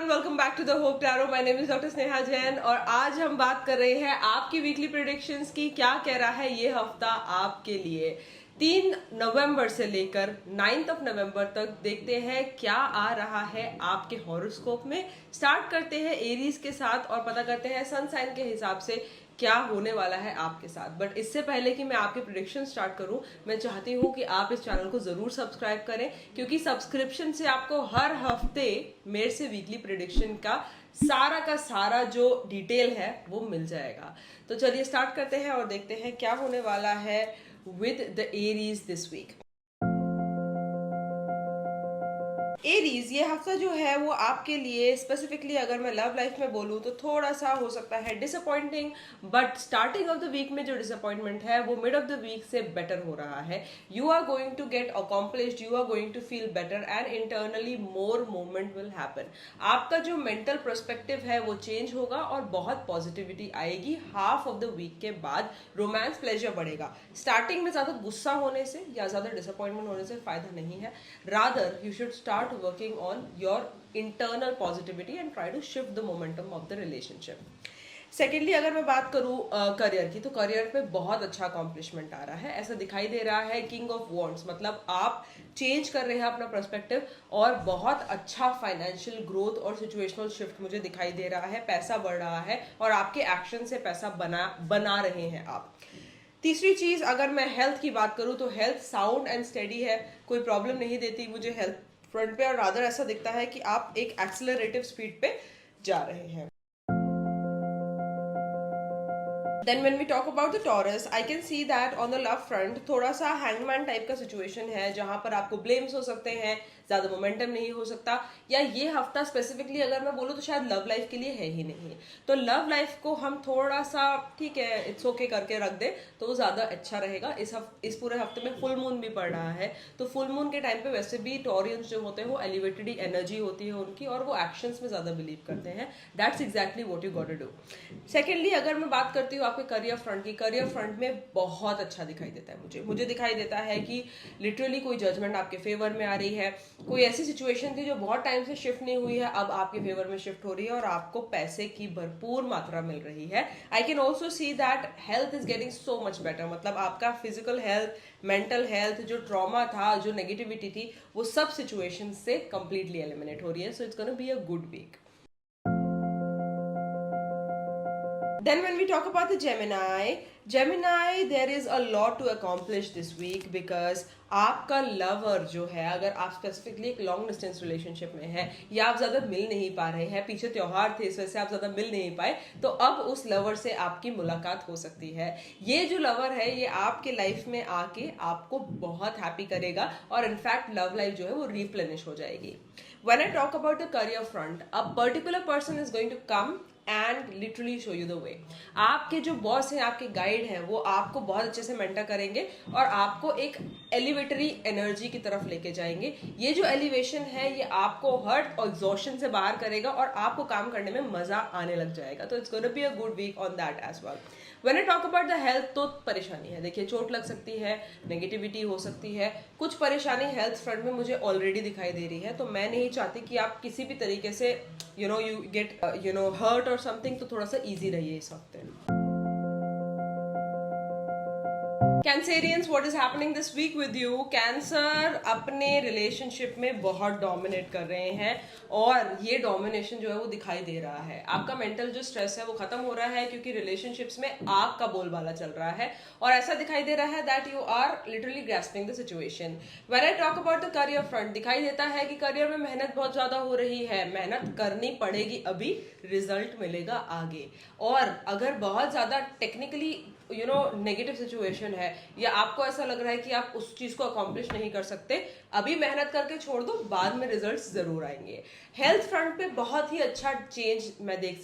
Everyone, welcome back to the hope tarot. My name is doctor Sneha Jain और आज हम बात कर रहे हैं आपकी वीकली प्रेडिक्शंस की। क्या कह रहा है ये हफ्ता आपके लिए। 3 नवंबर से लेकर 9 नवंबर तक देखते हैं क्या आ रहा है आपके हॉरोस्कोप में। स्टार्ट करते हैं एरीज के साथ और पता करते हैं सन साइन के हिसाब से क्या होने वाला है आपके साथ। बट इससे पहले कि मैं आपके प्रेडिक्शन स्टार्ट करूं, मैं चाहती हूं कि आप इस चैनल को जरूर सब्सक्राइब करें, क्योंकि सब्सक्रिप्शन से आपको हर हफ्ते मेरे से वीकली प्रेडिक्शन का सारा जो डिटेल है वो मिल जाएगा। तो चलिए स्टार्ट करते हैं और देखते हैं क्या होने वाला है with the Aries this week. Aries, ये हफ्ता जो है वो आपके लिए स्पेसिफिकली अगर मैं लव लाइफ में बोलूं तो थोड़ा सा हो सकता है disappointing. But starting of the week में जो डिसअपॉइंटमेंट है वो मिड ऑफ द वीक से बेटर हो रहा है। You are going to get accomplished, you are going to feel better and internally more movement will happen. आपका जो मेंटल पर्सपेक्टिव है वो चेंज होगा और बहुत पॉजिटिविटी आएगी। हाफ ऑफ द वीक के बाद रोमांस प्लेजर बढ़ेगा। स्टार्टिंग में ज्यादा गुस्सा होने से या ज्यादा डिसअपॉइंटमेंट होने से फायदा नहीं है। Rather you should start working on your internal positivity and try to shift the momentum of the relationship. Secondly अगर मैं बात करूं करियर की, तो करियर पे बहुत अच्छा अकॉम्प्लिशमेंट आ रहा है। ऐसा दिखाई दे रहा है किंग ऑफ वॉन्ड्स, मतलब आप चेंज कर रहे हैं अपना पर्सपेक्टिव और बहुत अच्छा फाइनेंशियल ग्रोथ और सिचुएशनल शिफ्ट मुझे दिखाई दे रहा है। पैसा बढ़ रहा है और आपके एक्शन से पैसा बना रहे हैं आप। तीसरी चीज अगर मैं हेल्थ की बात करूं तो हेल्थ साउंड एंड स्टेडी है, कोई प्रॉब्लम नहीं देती मुझे हेल्थ फ्रंट पे, और रादर ऐसा दिखता है कि आप एक एक्सेलरेटिव स्पीड पे जा रहे हैं। Then when we talk about the Taurus, I can see that on the love front थोड़ा सा हैंगमैन टाइप का सिचुएशन है जहां पर आपको ब्लेम्स हो सकते हैं, ज्यादा मोमेंटम नहीं हो सकता। या ये हफ्ता स्पेसिफिकली अगर मैं बोलूँ तो शायद लव लाइफ के लिए है ही नहीं। तो लव लाइफ को हम थोड़ा सा ठीक है इट्स ओके करके रख दे तो वो ज्यादा अच्छा रहेगा। इस पूरे हफ्ते में फुल मून भी पड़ रहा है, तो फुल मून के टाइम पे वैसे भी टॉरियंस जो होते हैं वो एलिवेटेड एनर्जी होती है उनकी और वो एक्शंस में ज्यादा बिलीव करते हैं। That's exactly what you got to do. Secondly अगर मैं बात करती हूँ आपके करियर फ्रंट की, करियर फ्रंट में बहुत अच्छा दिखाई देता है मुझे दिखाई देता है कि लिटरली कोई जजमेंट आपके फेवर में आ रही है। कोई ऐसी सिचुएशन थी जो बहुत टाइम से शिफ्ट नहीं हुई है, अब आपके फेवर में शिफ्ट हो रही है और आपको पैसे की भरपूर मात्रा मिल रही है। I can also see that health is getting so much better, मतलब आपका फिजिकल हेल्थ, मेंटल हेल्थ, जो ट्रॉमा था, जो नेगेटिविटी थी, वो सब सिचुएशन से कंप्लीटली एलिमिनेट हो रही है। So it's gonna be a good week. Then when we talk about the Gemini, there is a lot to accomplish this week because आपका लवर जो है, अगर आप स्पेसिफिकली एक लॉन्ग डिस्टेंस रिलेशनशिप में है या आप ज्यादा मिल नहीं पा रहे हैं, पीछे त्योहार थे इस वजह से आप ज्यादा मिल नहीं पाए, तो अब उस लवर से आपकी मुलाकात हो सकती है। ये जो लवर है ये आपके लाइफ में आके आपको बहुत हैप्पी करेगा और इनफैक्ट लव लाइफ जो है वो रिप्लेनिश हो जाएगी। When I talk about the career front, a particular person is going to come and literally show you the way. आपके जो बॉस हैं, आपके गाइड हैं, वो आपको बहुत अच्छे से मेंटर करेंगे और आपको एक एलिवेटरी एनर्जी की तरफ लेके जाएंगे। ये जो एलिवेशन है ये आपको हर्ट और एग्जॉशन से बाहर करेगा और आपको काम करने में मजा आने लग जाएगा। तो it's gonna be a good week on that as well. When I talk about the health, तो परेशानी है, देखिए चोट लग सकती है, नेगेटिविटी हो सकती है, कुछ परेशानी हेल्थ फ्रंट में मुझे ऑलरेडी दिखाई दे रही है। तो मैं नहीं चाहती कि आप किसी भी तरीके से यू गेट हर्ट और समथिंग, तो थोड़ा सा इजी रहिए इस हफ्ते। Cancerians, what is happening this week with you. Cancer अपने रिलेशनशिप में बहुत डोमिनेट कर रहे हैं और ये डोमिनेशन जो है वो दिखाई दे रहा है। आपका मेंटल जो स्ट्रेस है वो खत्म हो रहा है क्योंकि रिलेशनशिप्स में आपका बोलबाला चल रहा है और ऐसा दिखाई दे रहा है that you are literally grasping the situation. When I talk about the career front, दिखाई देता है कि करियर में मेहनत बहुत ज्यादा हो रही है, मेहनत करनी पड़ेगी, अभी रिजल्ट मिलेगा आगे। और अगर बहुत ज्यादा टेक्निकली नेगेटिव सिचुएशन है या आपको ऐसा लग रहा है कि आप उस चीज को अकॉम्प्लिश नहीं कर सकते, अभी मेहनत करके छोड़ दो, बाद में रिजल्ट्स जरूर आएंगे। हेल्थ फ्रंट पे बहुत ही अच्छा चेंज मैं देख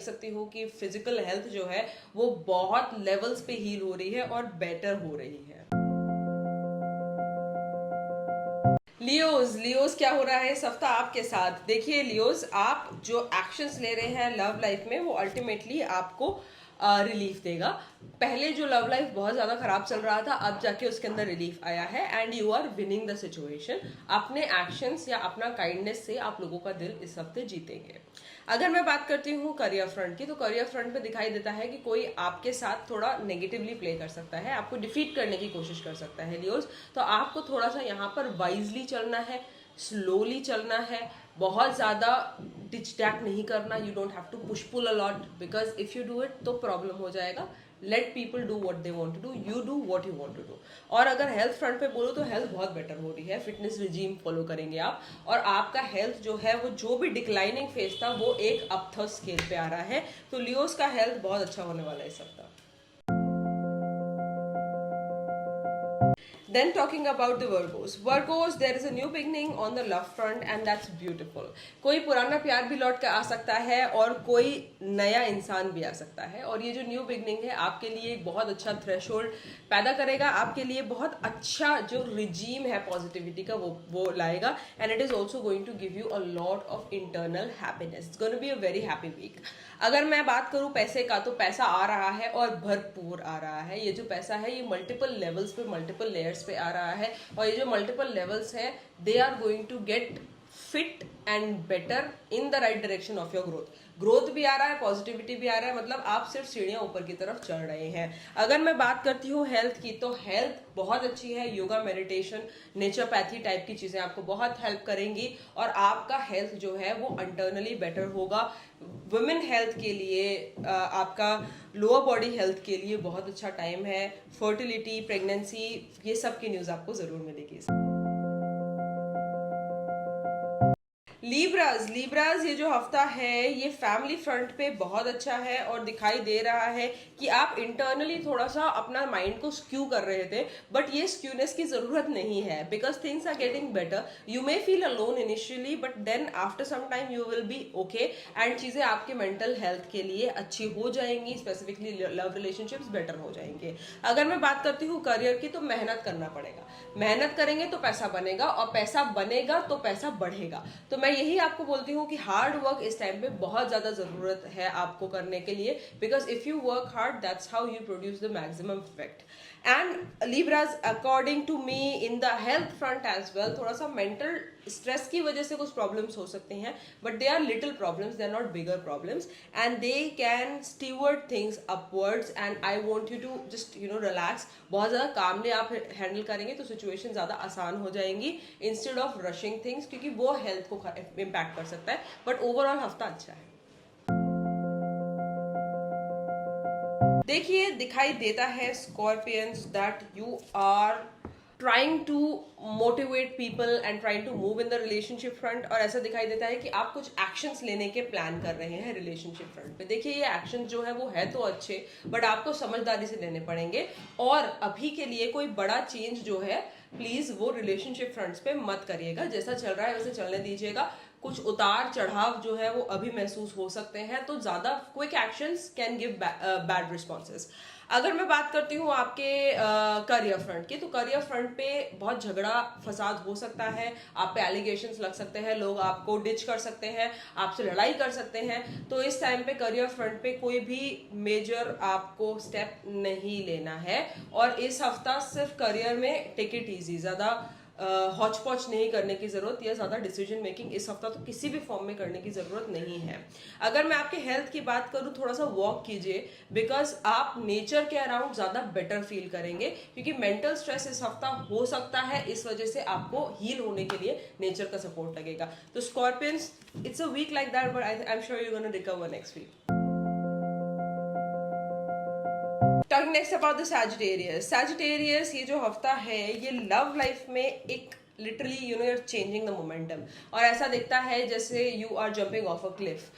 सकती हूँ कि फिजिकल हेल्थ जो है वो बहुत लेवल्स पे हील हो रही है और बेटर हो रही है। लियोज क्या हो रहा है इस हफ्ता आपके साथ। देखिए लियोज, आप जो एक्शंस ले रहे हैं लव लाइफ में वो अल्टीमेटली आपको रिलीफ देगा। पहले जो लव लाइफ बहुत ज्यादा खराब चल रहा था, अब जाके उसके अंदर रिलीफ आया है and you are winning the situation. अपने एक्शंस या अपना काइंडनेस से आप लोगों का दिल इस हफ्ते जीतेंगे। अगर मैं बात करती हूँ करियर फ्रंट की, तो करियर फ्रंट पे दिखाई देता है कि कोई आपके साथ थोड़ा नेगेटिवली प्ले कर सकता है, आपको डिफीट करने की कोशिश कर सकता है लियोस। तो आपको थोड़ा सा यहाँ पर वाइजली चलना है, स्लोली चलना है, बहुत ज्यादा डिच डैक नहीं करना। You don't have to push pull a lot, because if you do it तो प्रॉब्लम हो जाएगा। Let people do what they want to do, you do what you want to do. और अगर हेल्थ फ्रंट पे बोलो तो हेल्थ बहुत better हो रही है, फिटनेस रिजीम फॉलो करेंगे आप, और आपका हेल्थ जो है वो जो भी डिक्लाइनिंग फेज था वो एक अपथर स्केल पे आ रहा है। तो लियोस का हेल्थ बहुत अच्छा होने वाला है इस हफ्ता। Then talking about the Virgos, there is a new beginning on the love front and that's beautiful. कोई पुराना प्यार भी लौट कर आ सकता है और कोई नया इंसान भी आ सकता है, और ये जो न्यू बिगनिंग है आपके लिए एक बहुत अच्छा थ्रेशोल्ड पैदा करेगा, आपके लिए बहुत अच्छा जो रिजीम है पॉजिटिविटी का वो लाएगा, and it is also going to give you a lot of internal happiness. It's going to be a very happy week. अगर मैं बात करूं पैसे का, तो पैसा आ रहा है और भरपूर आ रहा है। ये जो पैसा है ये मल्टीपल लेवल्स पे, मल्टीपल लेयर्स पे आ रहा है, और ये जो मल्टीपल लेवल्स है they are going to get fit and better in the right direction of your growth. Growth भी आ रहा है, पॉजिटिविटी भी आ रहा है, मतलब आप सिर्फ सीढ़ियां ऊपर की तरफ चढ़ रहे हैं। अगर मैं बात करती हूँ हेल्थ की, तो हेल्थ बहुत अच्छी है। योगा, मेडिटेशन, नेचुरोपैथी टाइप की चीजें आपको बहुत हेल्प करेंगी, और आपका हेल्थ जो है वो इंटरनली बेटर होगा। वुमेन हेल्थ के लिए, आपका लोअर बॉडी हेल्थ के लिए बहुत अच्छा टाइम है। फर्टिलिटी, प्रेगनेंसी, ये सब की न्यूज आपको जरूर मिलेगी। लीब्राज ये जो हफ्ता है ये फैमिली फ्रंट पे बहुत अच्छा है, और दिखाई दे रहा है कि आप इंटरनली थोड़ा सा अपना माइंड को स्क्यू कर रहे थे, बट ये स्क्यूनेस की जरूरत नहीं है, because things are getting better. You may feel alone initially, but then after some time you will be okay, and चीजें आपके मेंटल हेल्थ के लिए अच्छी हो जाएंगी, स्पेसिफिकली लव रिलेशनशिप्स बेटर हो जाएंगे। अगर मैं बात करती हूँ करियर की, तो मेहनत करना पड़ेगा। मेहनत करेंगे तो पैसा बनेगा, और पैसा बनेगा तो पैसा बढ़ेगा। तो मैं यही आपको बोलती हूँ कि हार्ड वर्क इस टाइम पे बहुत ज्यादा जरूरत है आपको करने के लिए, because if you work hard that's how you produce the maximum effect. And Libras, according to me, in the health front as well, थोड़ा सा मेंटल स्ट्रेस की वजह से कुछ प्रॉब्लम्स हो सकती हैं, but they are little problems, they are not bigger problems, and they can steward things upwards, and I want you to just relax. बहुत ज्यादा कामली आप हैंडल करेंगे तो सिचुएशन ज्यादा आसान हो जाएंगी, इंस्टेड ऑफ रशिंग थिंग्स, क्योंकि वो हेल्थ को इम्पैक्ट कर सकता है। बट ओवरऑल हफ्ता अच्छा है। देखिए, दिखाई देता है Scorpions that you are trying to motivate people and trying to move in the relationship front, और ऐसा दिखाई देता है कि आप कुछ एक्शंस लेने के प्लान कर रहे हैं रिलेशनशिप फ्रंट पे। देखिए, ये एक्शन जो है वो है तो अच्छे, बट आपको समझदारी से लेने पड़ेंगे, और अभी के लिए कोई बड़ा चेंज जो है प्लीज वो रिलेशनशिप फ्रंट्स पे मत करिएगा। जैसा चल रहा है वैसे चलने दीजिएगा। कुछ उतार चढ़ाव जो है वो अभी महसूस हो सकते हैं, तो ज्यादा quick actions can give bad responses. अगर मैं बात करती हूँ आपके करियर फ्रंट की, तो करियर फ्रंट पे बहुत झगड़ा फसाद हो सकता है, आप पे एलिगेशंस लग सकते हैं, लोग आपको डिच कर सकते हैं, आपसे लड़ाई कर सकते हैं। तो इस टाइम पे करियर फ्रंट पे कोई भी मेजर आपको स्टेप नहीं लेना है, और इस हफ्ता सिर्फ करियर में टेक इट इजी, ज्यादा हॉच पॉच नहीं करने की जरूरत, या ज्यादा डिसीजन मेकिंग इस हफ्ता तो किसी भी फॉर्म में करने की जरूरत नहीं है। अगर मैं आपके हेल्थ की बात करूं, थोड़ा सा वॉक कीजिए, बिकॉज आप नेचर के अराउंड ज्यादा बेटर फील करेंगे, क्योंकि मेंटल स्ट्रेस इस हफ्ता हो सकता है, इस वजह से आपको हील होने के लिए नेचर का सपोर्ट लगेगा। तो Scorpions, it's a week like that, but I am sure you gonna recover next week. Talking next about the Sagittarius, ये जो हफ्ता है ये लव लाइफ में एक literally you're changing the momentum, और ऐसा दिखता है जैसे you are jumping off a cliff.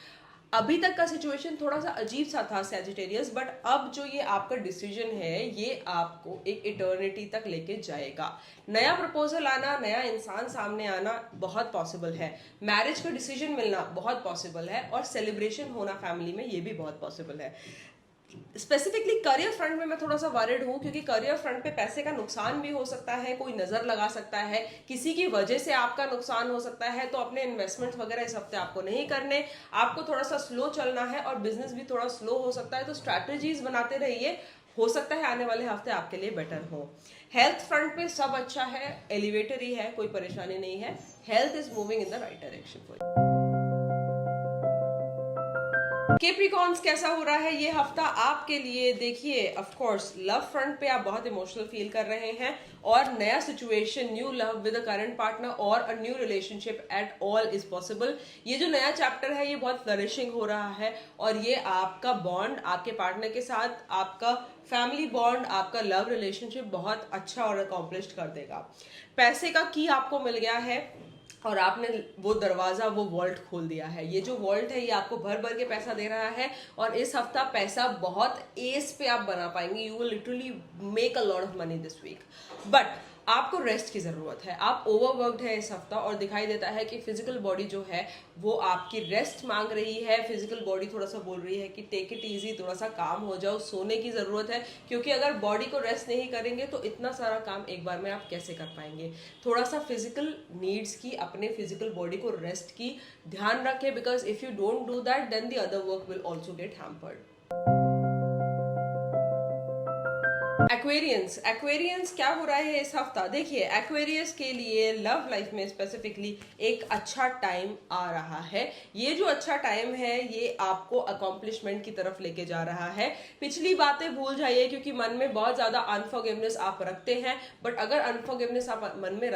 अभी तक का सिचुएशन थोड़ा सा अजीब सा था सैजिटेरियस, बट अब जो ये आपका डिसीजन है ये आपको एक इटर्निटी तक लेके जाएगा। नया प्रपोजल आना, नया इंसान सामने आना बहुत पॉसिबल है, मैरिज का डिसीजन मिलना बहुत पॉसिबल है, और सेलिब्रेशन होना फैमिली में ये भी बहुत पॉसिबल है। स्पेसिफिकली करियर फ्रंट में मैं थोड़ा सा वरिड हूँ, क्योंकि करियर फ्रंट पे पैसे का नुकसान भी हो सकता है, कोई नजर लगा सकता है, किसी की वजह से आपका नुकसान हो सकता है। तो अपने इन्वेस्टमेंट्स वगैरह इस हफ्ते आपको नहीं करने, आपको थोड़ा सा स्लो चलना है और बिजनेस भी थोड़ा स्लो हो सकता है। तो स्ट्रैटेजीज बनाते रहिए, हो सकता है आने वाले हफ्ते आपके लिए बेटर हो। हेल्थ फ्रंट पे सब अच्छा है, एलिवेटर ही है, कोई परेशानी नहीं है। Health is moving in the right direction for you. Capricorns कैसा हो रहा है ये हफ्ता आपके लिए? देखिए, ऑफ कोर्स लव फ्रंट पे आप बहुत इमोशनल फील कर रहे हैं और नया situation, new love with a current partner और a new relationship at all is possible. ये जो नया चैप्टर है ये बहुत फ्लरिशिंग हो रहा है और ये आपका बॉन्ड आपके पार्टनर के साथ, आपका फैमिली बॉन्ड, आपका लव रिलेशनशिप बहुत अच्छा और अकॉम्प्लिश्ड कर देगा। पैसे का की आपको मिल गया है और आपने वो दरवाजा, वो वॉल्ट खोल दिया है। ये जो वॉल्ट है ये आपको भर भर के पैसा दे रहा है और इस हफ्ता पैसा बहुत एस पे आप बना पाएंगे। You will literally make a lot of money this week, but आपको रेस्ट की जरूरत है। आप ओवरवर्कड है इस हफ्ता और दिखाई देता है कि फिजिकल बॉडी जो है वो आपकी रेस्ट मांग रही है। फिजिकल बॉडी थोड़ा सा बोल रही है कि टेक इट इजी, थोड़ा सा काम हो जाओ, सोने की जरूरत है, क्योंकि अगर बॉडी को रेस्ट नहीं करेंगे तो इतना सारा काम एक बार में आप कैसे कर पाएंगे। थोड़ा सा फिजिकल नीड्स की, अपने फिजिकल बॉडी को रेस्ट की ध्यान रखें, because if you don't do that then the other work will also get hampered. Aquarians, Aquarians क्या हो रहा है इस हफ्ता? देखिए, एक्वेरियस के लिए लव लाइफ में स्पेसिफिकली एक अच्छा टाइम आ रहा है। ये जो अच्छा टाइम है ये आपको अकॉम्प्लिशमेंट की तरफ लेके जा रहा है। पिछली बातें भूल जाइए, क्योंकि मन में बहुत ज्यादा अनफॉरगिवनेस आप रखते हैं, बट अगर अनफॉरगिवनेस आप मन में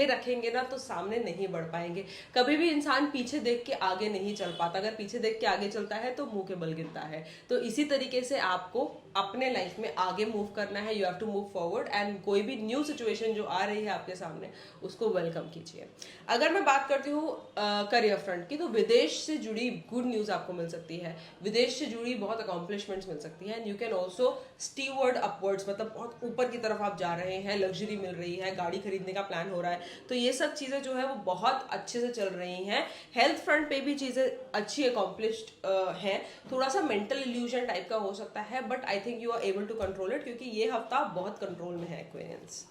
रखेंगे ना तो सामने नहीं बढ़ पाएंगे। कभी भी इंसान पीछे देख के आगे नहीं चल पाता, अगर पीछे देख के आगे चलता है तो मुंह के बल गिरता है। तो इसी तरीके से आपको अपने लाइफ में आगे मूव करना है। You have to move forward and कोई भी न्यू सिचुएशन जो आ रही है आपके सामने उसको वेलकम कीजिए। अगर मैं बात करती हूँ करियर फ्रंट की, तो विदेश से जुड़ी गुड न्यूज आपको मिल सकती है, विदेश से जुड़ी बहुत अकॉम्प्लिशमेंट्स मिल सकती है। And you can also steward upwards, मतलब बहुत ऊपर की तरफ आप जा रहे हैं, लग्जरी मिल रही है, गाड़ी खरीदने का प्लान हो रहा है। तो ये सब चीजें जो है वो बहुत अच्छे से चल रही हैं। हेल्थ फ्रंट पे भी चीजें अच्छी अकॉम्प्लिश्ड हैं। थोड़ा सा मेंटल इल्यूजन टाइप का हो सकता है, but I think you are able to control it, क्योंकि ये हफ्ता बहुत कंट्रोल में है Aquarians.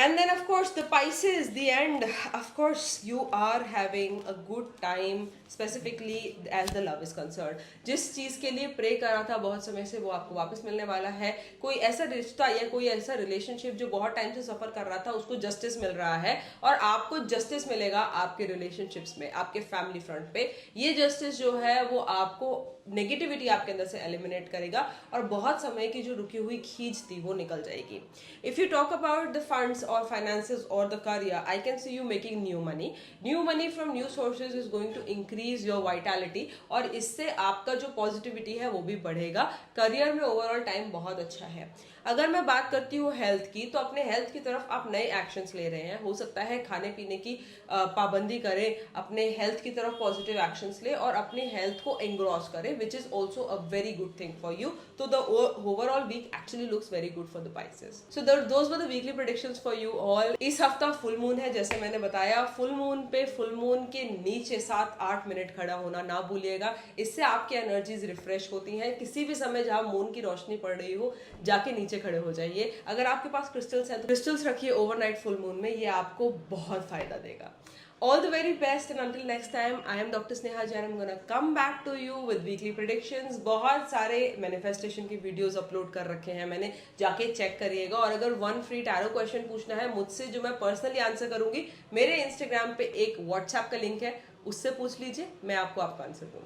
And then of course the Pisces, the end, of course you are having a good time specifically as the love is concerned. जिस चीज के लिए प्रे करा था बहुत समय से वो आपको वापस मिलने वाला है। कोई ऐसा रिश्ता या कोई ऐसा रिलेशनशिप जो बहुत टाइम से सफर कर रहा था उसको जस्टिस मिल रहा है और आपको जस्टिस मिलेगा आपके रिलेशनशिप्स में, आपके फैमिली फ्रंट पे। ये जस्टिस जो है वो आपको नेगेटिविटी आपके अंदर से एलिमिनेट करेगा और बहुत समय की जो रुकी हुई खींच थी वो निकल जाएगी। If you talk about the funds और फाइनेंसेस और the career, I can see you making new money. New money from new sources is going to increase your vitality और इससे आपका जो पॉजिटिविटी है वो भी बढ़ेगा। करियर में ओवरऑल टाइम बहुत अच्छा है। अगर मैं बात करती हूँ हेल्थ की, तो अपने हेल्थ की तरफ आप नए एक्शंस ले रहे हैं। हो सकता है खाने पीने की पाबंदी करें, अपने हेल्थ की तरफ पॉजिटिव एक्शंस ले और अपनी हेल्थ को एंग्रॉस करें, which is also a very good thing for you. तो the overall week actually looks very good for the Pisces. So those were the weekly predictions for you all. इस हफ्ता full moon है, जैसे मैंने बताया। Full moon पे full moon के नीचे 7-8 मिनट खड़ा होना ना भूलिएगा। इससे आपकी एनर्जीज रिफ्रेश होती हैं। किसी भी समय जहां मून की रोशनी पड़ रही हो जाके नीचे खड़े हो जाइए। अगर आपके पास क्रिस्टल्स हैं तो क्रिस्टल्स रखिए ओवरनाइट फुल मून में, ये आपको बहुत फायदा देगा। All the very best and until next time, I am Dr. Sneha Jain. I'm gonna come back to you with weekly predictions. बहुत सारे manifestation की वीडियोस अपलोड कर रखे हैं मैंने, जाके चेक करिएगा। और अगर वन फ्री टैरो क्वेश्चन पूछना है मुझसे जो मैं पर्सनली आंसर करूंगी, मेरे इंस्टाग्राम पे एक व्हाट्सएप का लिंक है, उससे पूछ लीजिए, मैं आपको आपका आंसर दूंगी।